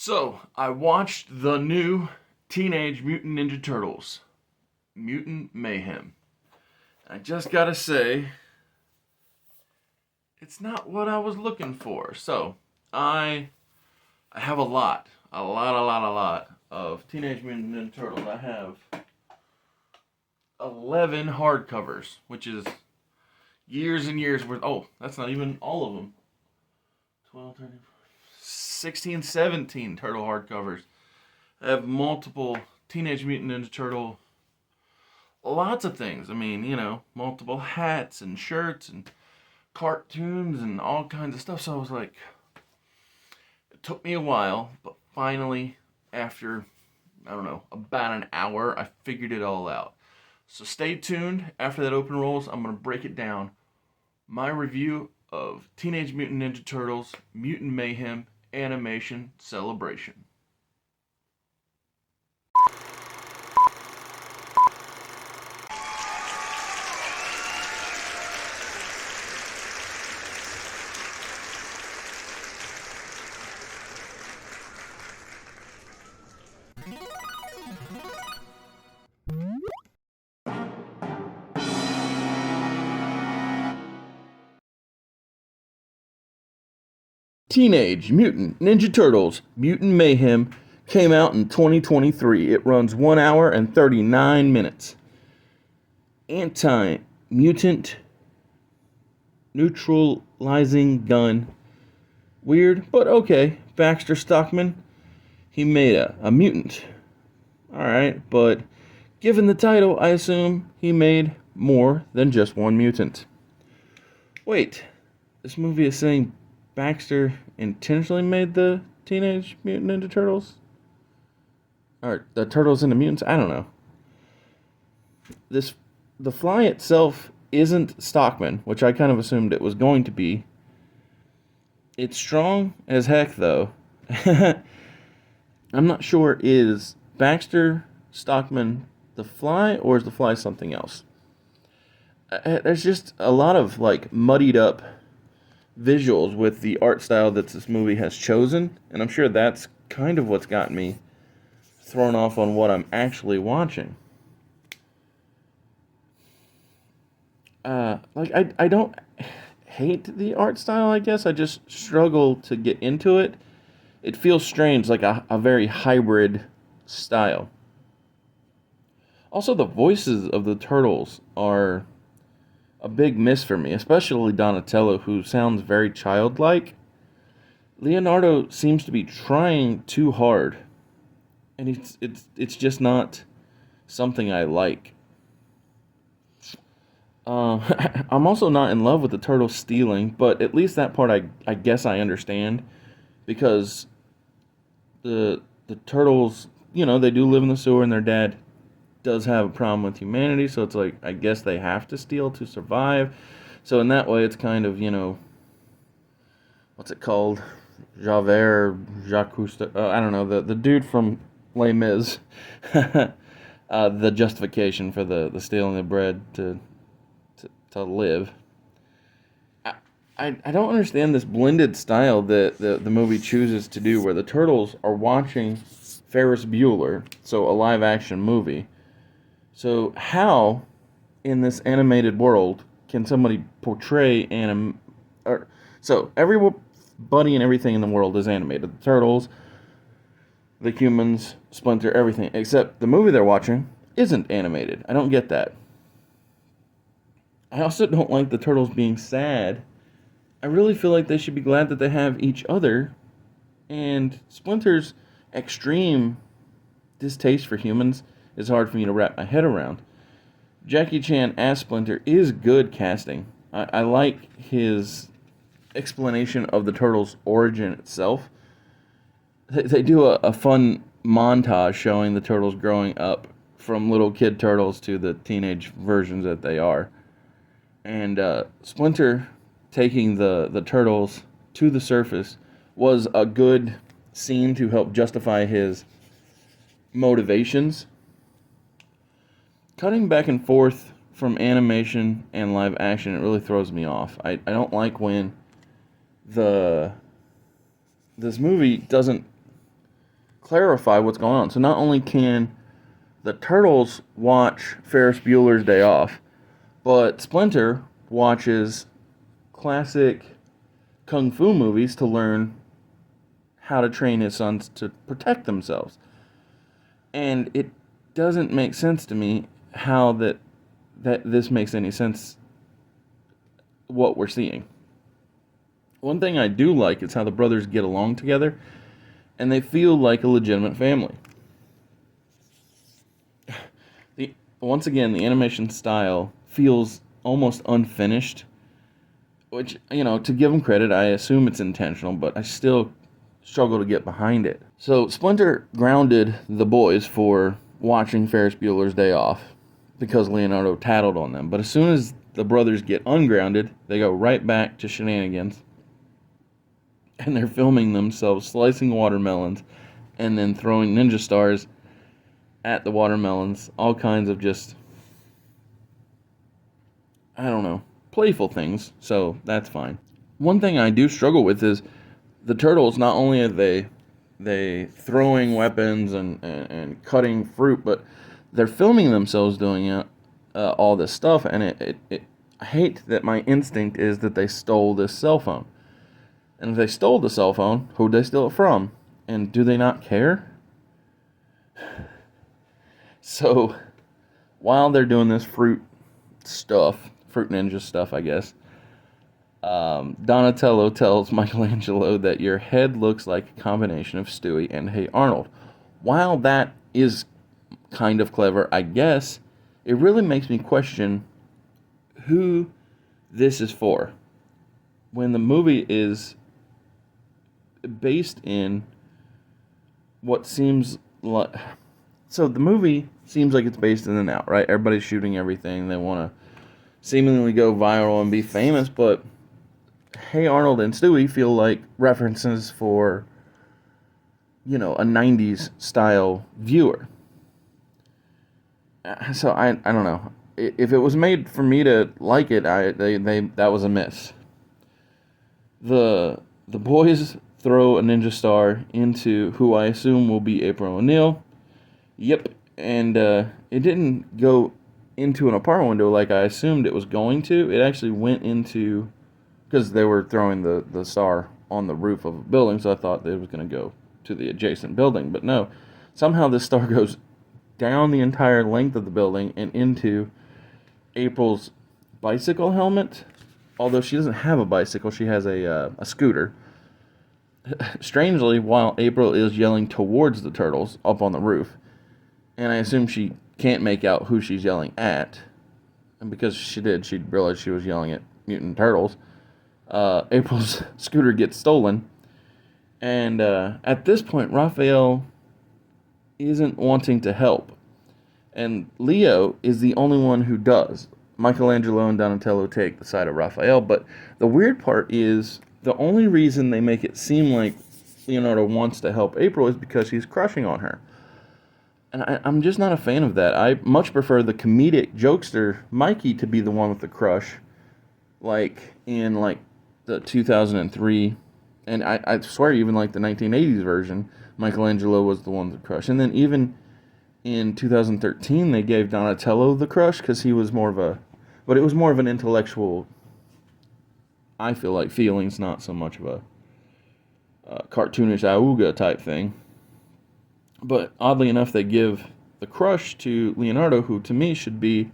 So, I watched the new Teenage Mutant Ninja Turtles, Mutant Mayhem. I just gotta say, it's not what I was looking for. So, I have a lot of Teenage Mutant Ninja Turtles. I have 11 hardcovers, which is years and years worth. Oh, that's not even all of them. 12, 13, 16, 17 turtle hardcovers. I have multiple Teenage Mutant Ninja Turtle, lots of things. I mean, multiple hats and shirts and cartoons and all kinds of stuff. So I was like, it took me a while, but finally, after, I don't know, about an hour, I figured it all out. So stay tuned. After that open rolls, I'm going to break it down. My review of Teenage Mutant Ninja Turtles, Mutant Mayhem, Animation Celebration. Teenage Mutant Ninja Turtles Mutant Mayhem came out in 2023. It runs 1 hour and 39 minutes. Anti-mutant neutralizing gun. Weird, but okay. Baxter Stockman, he made a mutant. Alright, but given the title, I assume he made more than just one mutant. Wait, this movie is saying Baxter intentionally made the Teenage Mutant Ninja Turtles? Or the Turtles and the Mutants? I don't know. The fly itself isn't Stockman, which I kind of assumed it was going to be. It's strong as heck, though. I'm not sure, is Baxter Stockman the fly, or is the fly something else? There's just a lot of, muddied up visuals with the art style that this movie has chosen, and I'm sure that's kind of what's got me thrown off on what I'm actually watching. I don't hate the art style, I guess. I just struggle to get into it. It feels strange, like a very hybrid style. Also, the voices of the turtles are a big miss for me, especially Donatello, who sounds very childlike. Leonardo seems to be trying too hard, and it's just not something I like. I'm also not in love with the turtles stealing, but at least that part I guess I understand, because the turtles, they do live in the sewer, and their dad does have a problem with humanity, so it's like, I guess they have to steal to survive. So in that way, it's kind of, what's it called? Javert, Jacques Cousteau, I don't know, the dude from Les Mis, the justification for the stealing the bread to live. I don't understand this blended style that the movie chooses to do, where the turtles are watching Ferris Bueller, so a live action movie. So how, in this animated world, can somebody portray so everybody and everything in the world is animated. The turtles, the humans, Splinter, everything, except the movie they're watching isn't animated. I don't get that. I also don't like the turtles being sad. I really feel like they should be glad that they have each other. And Splinter's extreme distaste for humans is hard for me to wrap my head around. Jackie Chan as Splinter is good casting. I like his explanation of the turtles' origin itself. They do a fun montage showing the turtles growing up from little kid turtles to the teenage versions that they are. And Splinter taking the turtles to the surface was a good scene to help justify his motivations. Cutting back and forth from animation and live action, it really throws me off. I don't like when this movie doesn't clarify what's going on. So not only can the Turtles watch Ferris Bueller's Day Off, but Splinter watches classic kung fu movies to learn how to train his sons to protect themselves. And it doesn't make sense to me how that this makes any sense what we're seeing. One thing I do like is how the brothers get along together and they feel like a legitimate family. Once again, the animation style feels almost unfinished, which, to give them credit, I assume it's intentional, but I still struggle to get behind it. So Splinter grounded the boys for watching Ferris Bueller's Day Off because Leonardo tattled on them. But as soon as the brothers get ungrounded, they go right back to shenanigans. And they're filming themselves slicing watermelons and then throwing ninja stars at the watermelons. All kinds of just, I don't know, playful things. So that's fine. One thing I do struggle with is the Turtles. Not only are they throwing weapons and cutting fruit, but they're filming themselves doing all this stuff. And I hate that my instinct is that they stole this cell phone. And if they stole the cell phone, who'd they steal it from? And do they not care? So, while they're doing this fruit ninja stuff, I guess, Donatello tells Michelangelo that your head looks like a combination of Stewie and Hey Arnold. While that is kind of clever, I guess, it really makes me question who this is for. When the movie is based in what seems like... So the movie seems like it's based in and out, right? Everybody's shooting everything. They want to seemingly go viral and be famous, but Hey Arnold and Stewie feel like references for, a 90s style viewer. So I don't know. If it was made for me to like it, that was a miss. The boys throw a ninja star into who I assume will be April O'Neil. Yep, and it didn't go into an apartment window like I assumed it was going to. It actually went into, because they were throwing the star on the roof of a building, so I thought it was going to go to the adjacent building. But no, somehow this star goes down the entire length of the building and into April's bicycle helmet. Although she doesn't have a bicycle, she has a scooter. Strangely, while April is yelling towards the Turtles up on the roof, and I assume she can't make out who she's yelling at, and because she did, she realized she was yelling at Mutant Turtles. April's scooter gets stolen, and at this point, Raphael isn't wanting to help, and Leo is the only one who does. Michelangelo and Donatello take the side of Raphael, but the weird part is the only reason they make it seem like Leonardo wants to help April is because he's crushing on her. And I'm just not a fan of that. I much prefer the comedic jokester Mikey to be the one with the crush, like in the 2003, and I swear even like the 1980s version, Michelangelo was the one with the crush. And then even in 2013, they gave Donatello the crush because he was but it was more of an intellectual, I feel like, feelings, not so much of a cartoonish Auga type thing. But oddly enough, they give the crush to Leonardo, who to me should be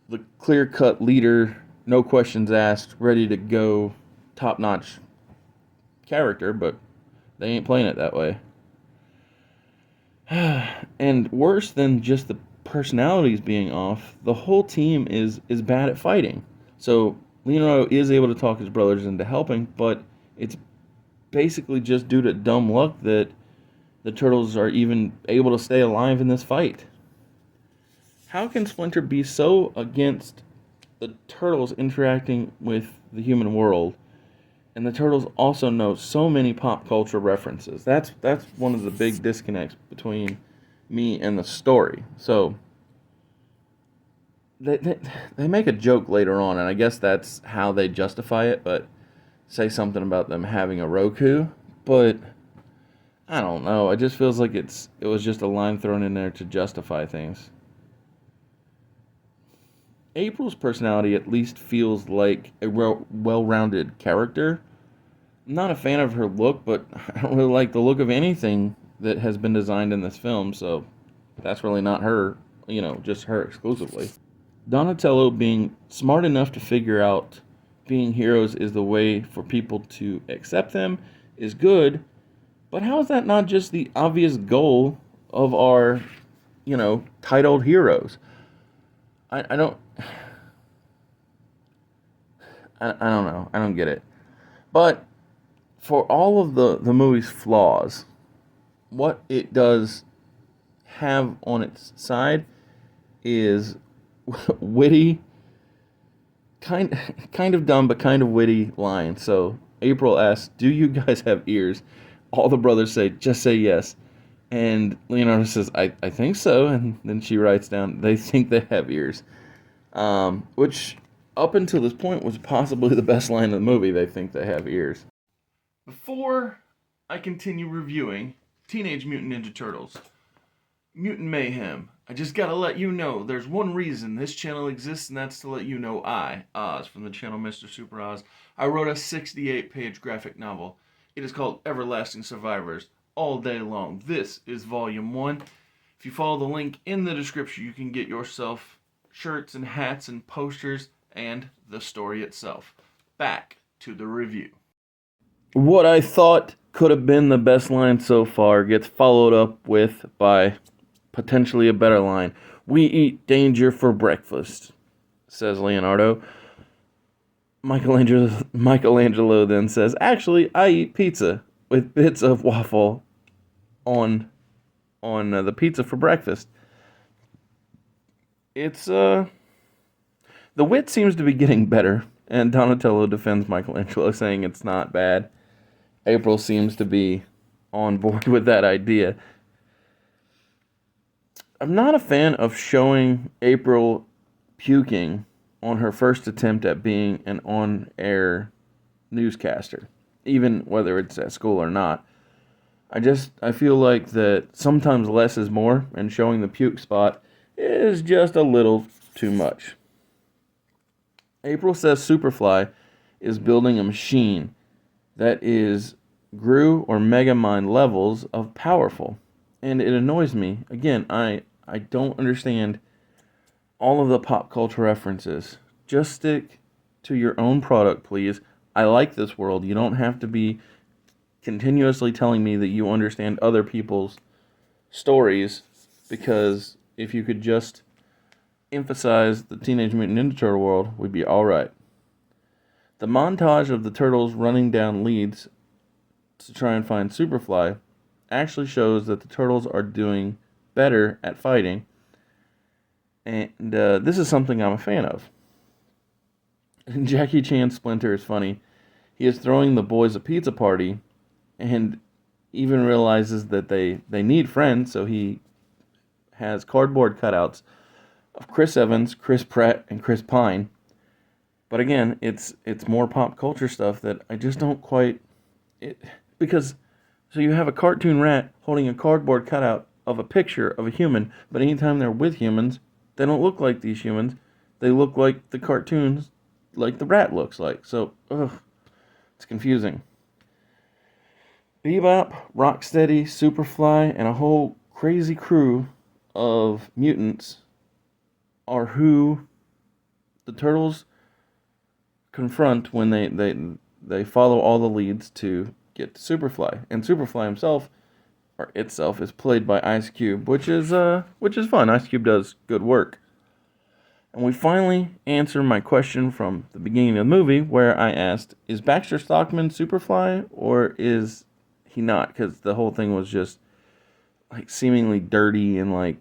the clear-cut leader, no questions asked, ready to go, top-notch character, but they ain't playing it that way. And worse than just the personalities being off, the whole team is bad at fighting. So Leonardo is able to talk his brothers into helping, but it's basically just due to dumb luck that the Turtles are even able to stay alive in this fight. How can Splinter be so against the Turtles interacting with the human world, and the Turtles also know so many pop culture references? That's one of the big disconnects between me and the story. So they make a joke later on, and I guess that's how they justify it, but say something about them having a Roku, but I don't know. It just feels like it was just a line thrown in there to justify things. April's personality at least feels like a well-rounded character. I'm not a fan of her look, but I don't really like the look of anything that has been designed in this film, so that's really not her, just her exclusively. Donatello being smart enough to figure out being heroes is the way for people to accept them is good, but how is that not just the obvious goal of our, titled heroes? I don't I don't know. I don't get it. But for all of the movie's flaws, what it does have on its side is witty, kind of dumb, but kind of witty line. So April asks, "Do you guys have ears?" All the brothers say, "Just say yes." And Leonardo says, I think so. And then she writes down, "They think they have ears." Which, up until this point, was possibly the best line in the movie. They think they have ears. Before I continue reviewing Teenage Mutant Ninja Turtles, Mutant Mayhem, I just gotta let you know there's one reason this channel exists, and that's to let you know I, Oz, from the channel Mr. Super Oz, I wrote a 68-page graphic novel. It is called Everlasting Survivors, all day long. This is Volume 1. If you follow the link in the description, you can get yourself shirts and hats and posters and the story itself. Back to the review. What I thought could have been the best line so far gets followed up with by potentially a better line. "We eat danger for breakfast," says Leonardo. Michelangelo then says, "Actually, I eat pizza with bits of waffle on the pizza for breakfast." It's the wit seems to be getting better, and Donatello defends Michelangelo, saying it's not bad. April seems to be on board with that idea. I'm not a fan of showing April puking on her first attempt at being an on-air newscaster, even whether it's at school or not. I feel like that sometimes less is more, and showing the puke spot is just a little too much. April says Superfly is building a machine that is Gru or Megamind levels of powerful. And it annoys me. Again, I don't understand all of the pop culture references. Just stick to your own product, please. I like this world. You don't have to be continuously telling me that you understand other people's stories, because if you could just emphasize the Teenage Mutant Ninja Turtle world, we'd be alright. The montage of the turtles running down leads to try and find Superfly actually shows that the turtles are doing better at fighting, and this is something I'm a fan of. Jackie Chan's Splinter is funny. He is throwing the boys a pizza party, and even realizes that they need friends, so he has cardboard cutouts of Chris Evans, Chris Pratt, and Chris Pine. But again, it's more pop culture stuff that I just don't quite... because, so you have a cartoon rat holding a cardboard cutout of a picture of a human, but anytime they're with humans, they don't look like these humans. They look like the cartoons, like the rat looks like. So, it's confusing. Bebop, Rocksteady, Superfly, and a whole crazy crew of mutants are who the turtles confront when they follow all the leads to get to Superfly. And Superfly himself, or itself, is played by Ice Cube, which is fun. Ice Cube does good work. And we finally answer my question from the beginning of the movie, where I asked, is Baxter Stockman Superfly, or is he not? Because the whole thing was just like seemingly dirty and like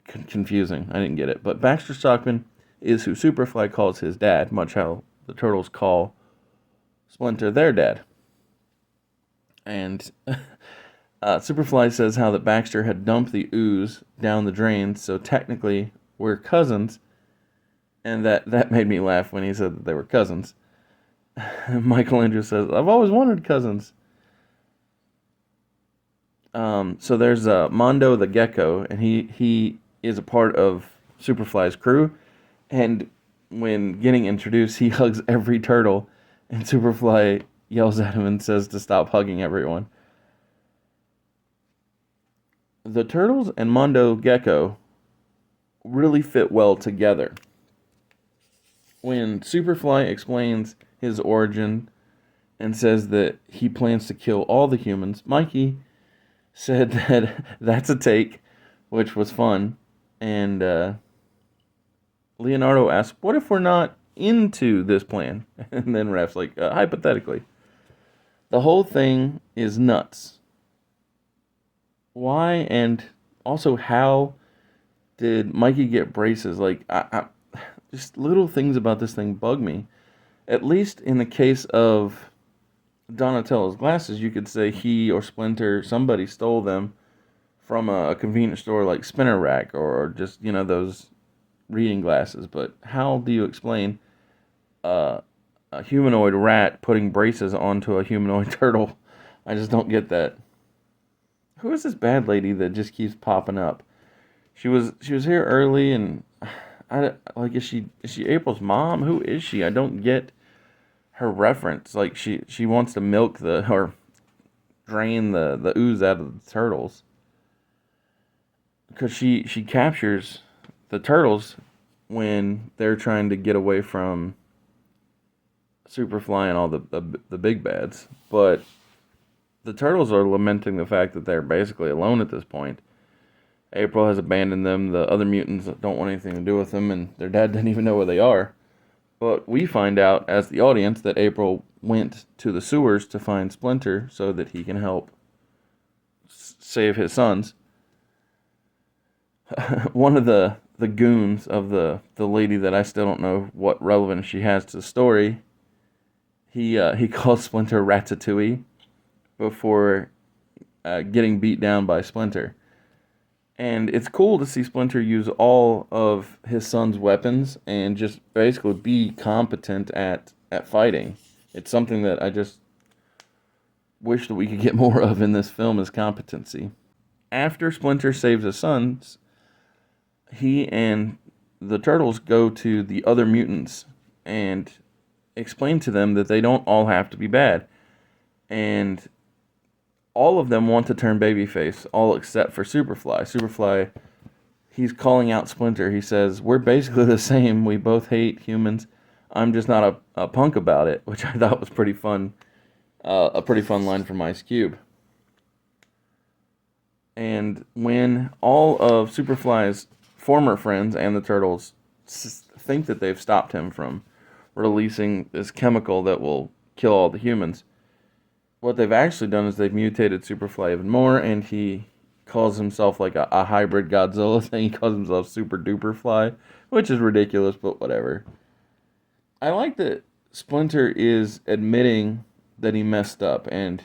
confusing. I didn't get it. But Baxter Stockman is who Superfly calls his dad, much how the turtles call Splinter their dad. And Superfly says how that Baxter had dumped the ooze down the drain, so technically we're cousins. And that made me laugh when he said that they were cousins. Michelangelo says, I've always wanted cousins. So there's Mondo the Gecko, and he is a part of Superfly's crew. And when getting introduced, he hugs every turtle, and Superfly yells at him and says to stop hugging everyone. The turtles and Mondo Gecko really fit well together. When Superfly explains his origin and says that he plans to kill all the humans, Mikey said that that's a take, which was fun. And Leonardo asked, "What if we're not into this plan?" And then Raph's like, "Hypothetically." The whole thing is nuts. Why and also how did Mikey get braces? Like, just little things about this thing bug me. At least in the case of Donatello's glasses, you could say he or Splinter, somebody stole them from a convenience store like Spinner Rack or just, those reading glasses. But how do you explain uh, a humanoid rat putting braces onto a humanoid turtle? I just don't get that. Who is this bad lady that just keeps popping up? She was here early, and I like, is she April's mom? Who is she? I don't get her reference. Like, she wants to milk the or drain the ooze out of the turtles because she captures the turtles when they're trying to get away from Superfly and all the big bads. But the turtles are lamenting the fact that they're basically alone at this point. April has abandoned them. The other mutants don't want anything to do with them, and their dad didn't even know where they are. But we find out as the audience that April went to the sewers to find Splinter so that he can help save his sons. One of the goons of the lady that I still don't know what relevance she has to the story, he calls Splinter Ratatouille before getting beat down by Splinter. And it's cool to see Splinter use all of his son's weapons and just basically be competent at fighting. It's something that I just wish that we could get more of in this film is competency. After Splinter saves his sons, he and the turtles go to the other mutants and explain to them that they don't all have to be bad. And all of them want to turn babyface, all except for Superfly. Superfly, he's calling out Splinter. He says, "We're basically the same. We both hate humans. I'm just not a punk about it," which I thought was pretty fun. A pretty fun line from Ice Cube. And when all of Superfly's former friends and the Turtles think that they've stopped him from releasing this chemical that will kill all the humans, what they've actually done is they've mutated Superfly even more, and he calls himself like a hybrid Godzilla thing. He calls himself Super Duper Fly, which is ridiculous, but whatever. I like that Splinter is admitting that he messed up and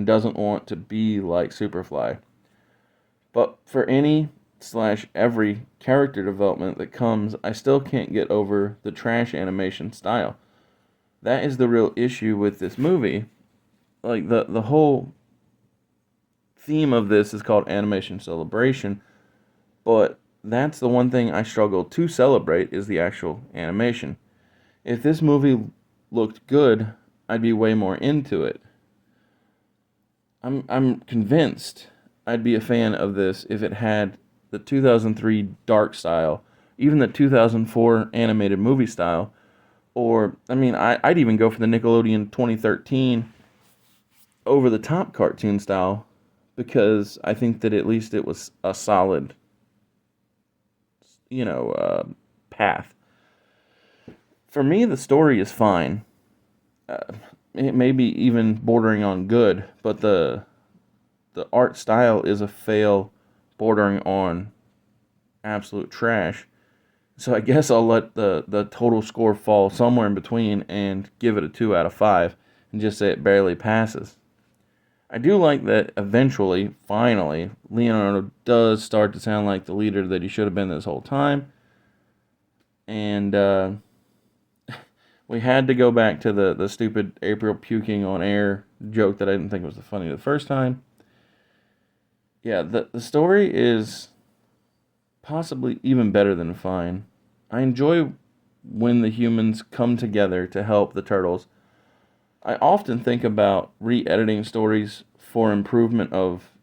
doesn't want to be like Superfly. But for any slash every character development that comes, I still can't get over the trash animation style. That is the real issue with this movie. Like, the whole theme of this is called animation celebration, but that's the one thing I struggle to celebrate is the actual animation. If this movie looked good, I'd be way more into it. I'm convinced I'd be a fan of this if it had the 2003 dark style, even the 2004 animated movie style, or I mean, I'd even go for the Nickelodeon 2013 over the top cartoon style because I think that at least it was a solid, path. For me, the story is fine. It may be even bordering on good, but the art style is a fail bordering on absolute trash. So I guess I'll let the total score fall somewhere in between and give it a 2 out of 5 and just say it barely passes. I do like that eventually, finally, Leonardo does start to sound like the leader that he should have been this whole time. And we had to go back to the stupid April puking on air joke that I didn't think was funny the first time. Yeah, the story is possibly even better than fine. I enjoy when the humans come together to help the turtles. I often think about re-editing stories for improvement of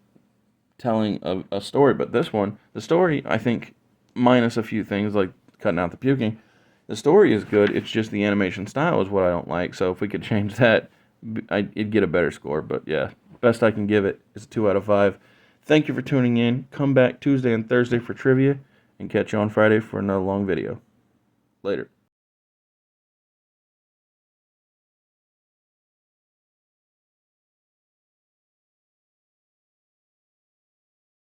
telling a story, but this one, the story, I think, minus a few things like cutting out the puking, the story is good. It's just the animation style is what I don't like. So if we could change that, it'd get a better score. But yeah, best I can give it is a 2 out of 5. Thank you for tuning in. Come back Tuesday and Thursday for trivia, and catch you on Friday for another long video. Later.